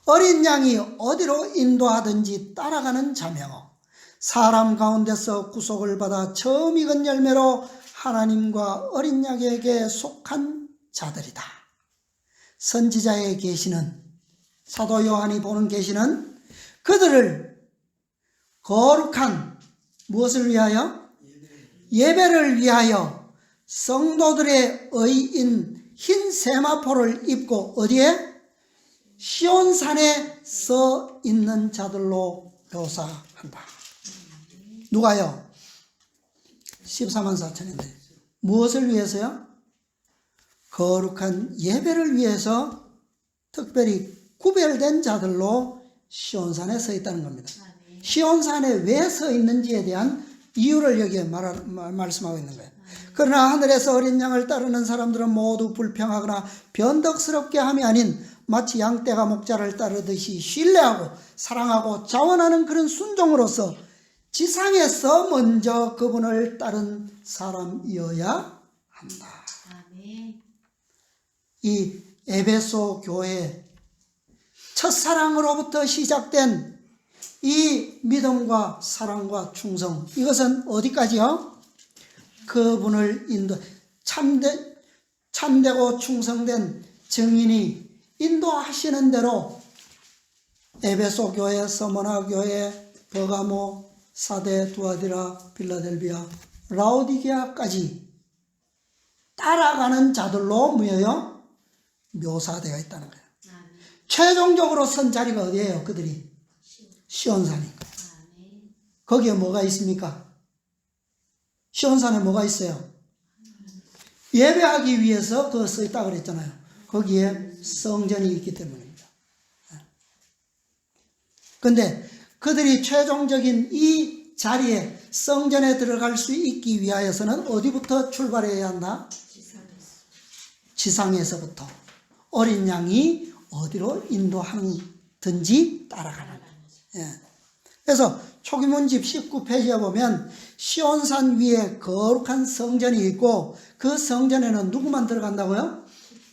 S1: 어린 양이 어디로 인도하든지 따라가는 자며 사람 가운데서 구속을 받아 처음 익은 열매로 하나님과 어린 양에게 속한 자들이다. 선지자의 계시는, 사도 요한이 보는 계시는 그들을 거룩한 무엇을 위하여? 예배를 위하여 성도들의 의인 흰 세마포를 입고 어디에? 시온산에 서 있는 자들로 묘사한다. 누가요? 14만 4천인데 무엇을 위해서요? 거룩한 예배를 위해서 특별히 구별된 자들로 시온산에 서 있다는 겁니다. 시온산에 왜 서 있는지에 대한 이유를 여기에 말씀하고 있는 거예요. 그러나 하늘에서 어린 양을 따르는 사람들은 모두 불평하거나 변덕스럽게 함이 아닌 마치 양떼가 목자를 따르듯이 신뢰하고 사랑하고 자원하는 그런 순종으로서 지상에서 먼저 그분을 따른 사람이어야 한다. 이 에베소 교회 첫사랑으로부터 시작된 이 믿음과 사랑과 충성, 이것은 어디까지요? 그분을 참되고 충성된 증인이 인도하시는 대로 에베소 교회, 서머나 교회, 버가모, 사데, 두아디라, 필라델비아, 라오디게아까지 따라가는 자들로 뭐예요? 묘사되어 있다는 거예요. 최종적으로 선 자리가 어디예요? 그들이 시온산이니까. 거기에 뭐가 있습니까? 시온산에 뭐가 있어요? 예배하기 위해서 그 서 있다고 그랬잖아요. 거기에 성전이 있기 때문입니다. 그런데 그들이 최종적인 이 자리에 성전에 들어갈 수 있기 위하여서는 어디부터 출발해야 한다? 지상에서부터 어린 양이 어디로 인도하든지 따라가는. 예. 그래서 초기문집 19페이지에 보면 시온산 위에 거룩한 성전이 있고 그 성전에는 누구만 들어간다고요?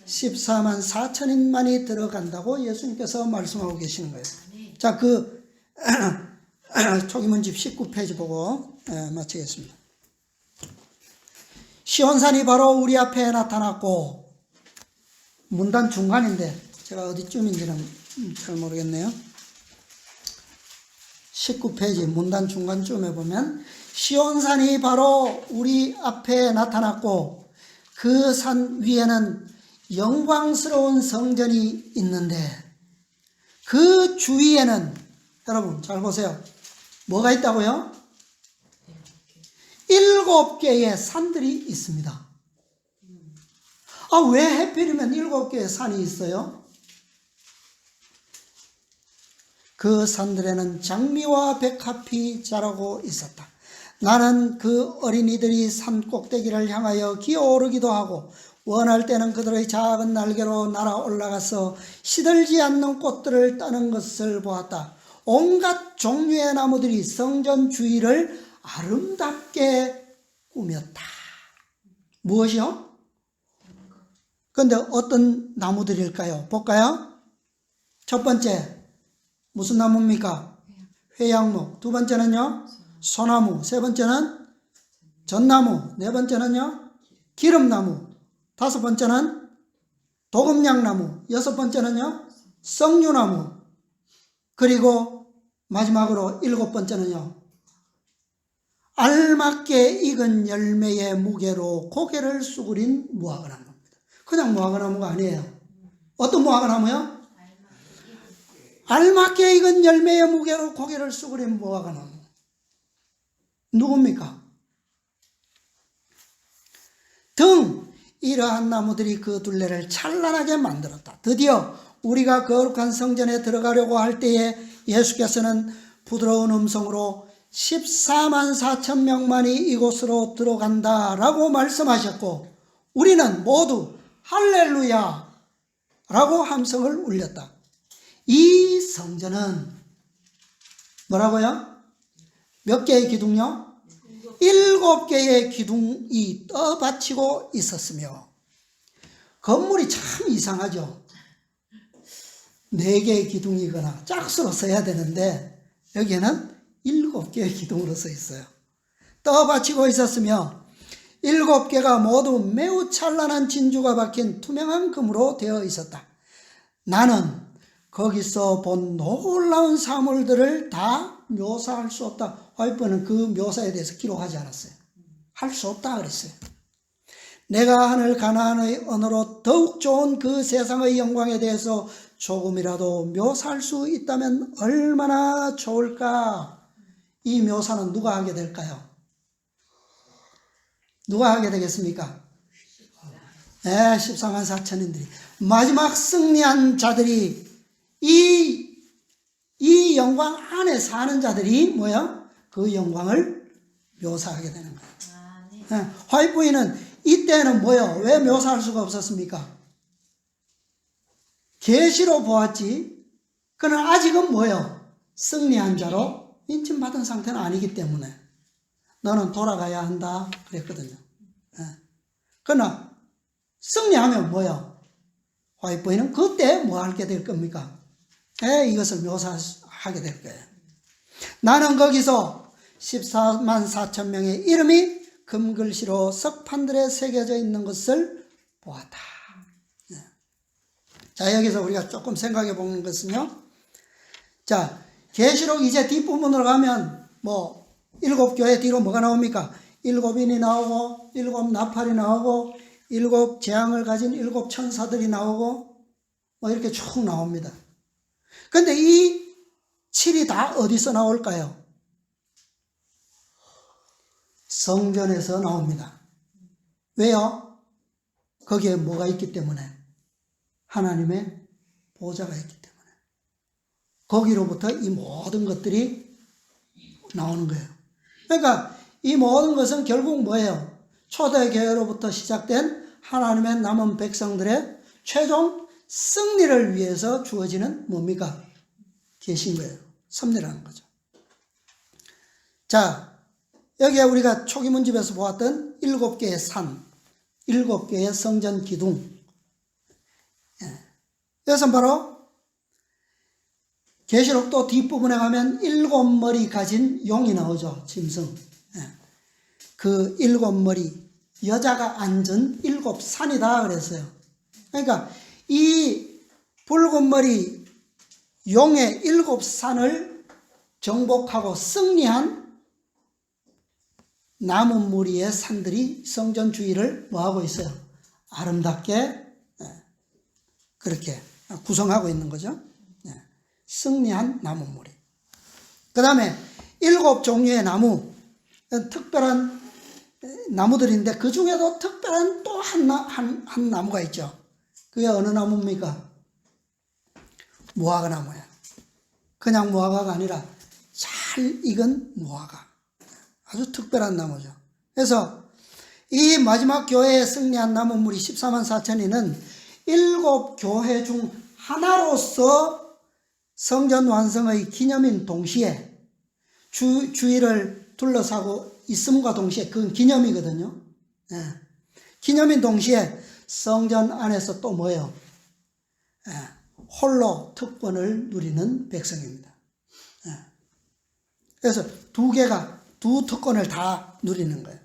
S1: 14만 4천인만이 들어간다고 예수님께서 말씀하고 계시는 거예요. 자, 그 초기문집 19페이지 보고 마치겠습니다. 시온산이 바로 우리 앞에 나타났고, 문단 중간인데 제가 어디쯤인지는 잘 모르겠네요. 19페이지 문단 중간쯤에 보면 시온산이 바로 우리 앞에 나타났고 그 산 위에는 영광스러운 성전이 있는데 그 주위에는, 여러분 잘 보세요, 뭐가 있다고요? 7개의 산들이 있습니다. 아, 왜 하필이면 7개의 산이 있어요? 그 산들에는 장미와 백합이 자라고 있었다. 나는 그 어린이들이 산 꼭대기를 향하여 기어오르기도 하고 원할 때는 그들의 작은 날개로 날아 올라가서 시들지 않는 꽃들을 따는 것을 보았다. 온갖 종류의 나무들이 성전 주위를 아름답게 꾸몄다. 무엇이요? 그런데 어떤 나무들일까요? 볼까요? 첫 번째, 무슨 나무입니까? 회양목. 두 번째는요? 소나무. 세 번째는 전나무. 네 번째는요? 기름나무. 다섯 번째는 도금냥나무. 여섯 번째는요? 석류나무. 그리고 마지막으로 7번째는요? 알맞게 익은 열매의 무게로 고개를 수그린 무화과나무입니다. 그냥 무화과나무가 아니에요. 어떤 무화과나무요? 알맞게 익은 열매의 무게로 고개를 수그린 무화과 나무. 누굽니까? 등 이러한 나무들이 그 둘레를 찬란하게 만들었다. 드디어 우리가 거룩한 성전에 들어가려고 할 때에 예수께서는 부드러운 음성으로 14만 4천 명만이 이곳으로 들어간다라고 말씀하셨고, 우리는 모두 할렐루야 라고 함성을 울렸다. 이 성전은 뭐라고요? 몇 개의 기둥요? 7개의 기둥이 떠받치고 있었으며, 건물이 참 이상하죠. 4개의 기둥이거나 짝수로 써야 되는데 여기에는 7개의 기둥으로 써 있어요. 떠받치고 있었으며 7개가 모두 매우 찬란한 진주가 박힌 투명한 금으로 되어 있었다. 나는 거기서 본 놀라운 사물들을 다 묘사할 수 없다. 와이프는 그 묘사에 대해서 기록하지 않았어요. 할 수 없다 그랬어요. 내가 하늘 가나안의 언어로 더욱 좋은 그 세상의 영광에 대해서 조금이라도 묘사할 수 있다면 얼마나 좋을까. 이 묘사는 누가 하게 될까요? 누가 하게 되겠습니까? 네, 14만 4천인들이, 마지막 승리한 자들이, 이 영광 안에 사는 자들이 뭐야? 그 영광을 묘사하게 되는 거예요. 네. 화이트부인은 이때는 뭐요? 왜 묘사할 수가 없었습니까? 계시로 보았지, 그러나 아직은 뭐요? 승리한 자로 인침받은 상태는 아니기 때문에 너는 돌아가야 한다 그랬거든요. 네. 그러나 승리하면 뭐요? 화이트부인은 그때 뭐 하게 될 겁니까? 이것을 묘사하게 될 거예요. 나는 거기서 14만 4천 명의 이름이 금글씨로 석판들에 새겨져 있는 것을 보았다. 네. 자, 여기서 우리가 조금 생각해 보는 것은요. 자, 계시록 이제 뒷부분으로 가면 뭐 7교회 뒤로 뭐가 나옵니까? 7인이 나오고 7 나팔이 나오고 7 재앙을 가진 7 천사들이 나오고 뭐 이렇게 쭉 나옵니다. 근데 이 7이 다 어디서 나올까요? 성전에서 나옵니다. 왜요? 거기에 뭐가 있기 때문에? 하나님의 보좌가 있기 때문에. 거기로부터 이 모든 것들이 나오는 거예요. 그러니까 이 모든 것은 결국 뭐예요? 초대교회로부터 시작된 하나님의 남은 백성들의 최종 승리를 위해서 주어지는 뭡니까? 계신 거예요. 섭리라는 거죠. 자, 여기에 우리가 초기 문집에서 보았던 7개의 산, 7개의 성전 기둥. 이것은 바로 계시록 또 뒷부분에 가면 7머리 가진 용이 나오죠. 짐승. 그 7머리, 여자가 앉은 7산이다 그랬어요. 그러니까 이 붉은 머리 용의 7산을 정복하고 승리한 남은 무리의 산들이 성전 주위를 뭐하고 있어요? 아름답게 그렇게 구성하고 있는 거죠. 승리한 남은 무리. 그 다음에 7 종류의 나무, 특별한 나무들인데 그 중에도 특별한 또 한 나무가 있죠. 그게 어느 나무입니까? 무화과 나무야. 그냥 무화과가 아니라 잘 익은 무화과. 아주 특별한 나무죠. 그래서 이 마지막 교회에 승리한 남은 무리 14만 4천이는 7 교회 중 하나로서 성전 완성의 기념인 동시에 주위를 둘러싸고 있음과 동시에 그건 기념이거든요. 기념인 동시에 성전 안에서 또 뭐예요? 홀로 특권을 누리는 백성입니다. 그래서 두 특권을 다 누리는 거예요.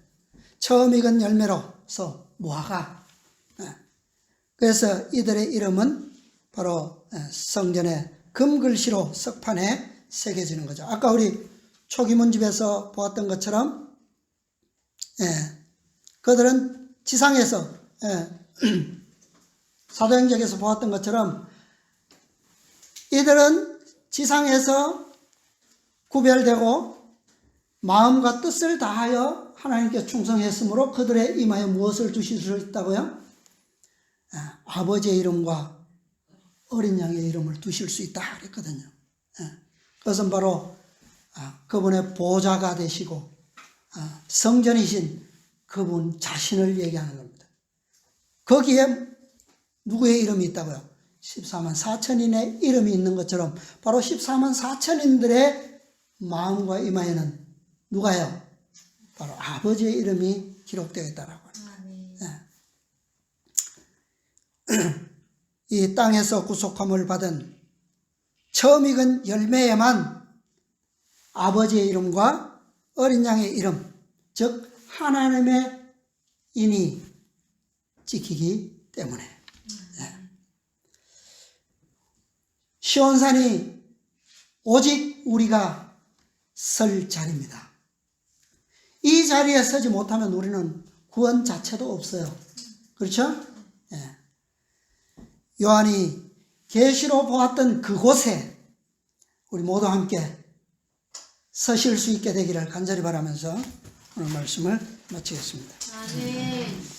S1: 처음 익은 열매로서 무화과. 그래서 이들의 이름은 바로 성전의 금글씨로 석판에 새겨지는 거죠. 아까 우리 초기 문집에서 보았던 것처럼 그들은 지상에서 사도행전에서 보았던 것처럼 이들은 지상에서 구별되고 마음과 뜻을 다하여 하나님께 충성했으므로 그들의 임하여 무엇을 주실 수 있다고요? 아버지의 이름과 어린 양의 이름을 두실 수 있다 그랬거든요. 그것은 바로 그분의 보좌가 되시고 성전이신 그분 자신을 얘기하는 겁니다. 거기에 누구의 이름이 있다고요? 14만 4천인의 이름이 있는 것처럼 바로 14만 4천인들의 마음과 임하에는 누가요? 바로 아버지의 이름이 기록되어 있다라고 합니다. 이 땅에서 구속함을 받은 처음 익은 열매에만 아버지의 이름과 어린 양의 이름, 즉 하나님의 인이 찍히기 때문에 시온산이 오직 우리가 설 자리입니다. 이 자리에 서지 못하면 우리는 구원 자체도 없어요. 그렇죠? 요한이 계시로 보았던 그곳에 우리 모두 함께 서실 수 있게 되기를 간절히 바라면서 오늘 말씀을 마치겠습니다.
S2: 아멘.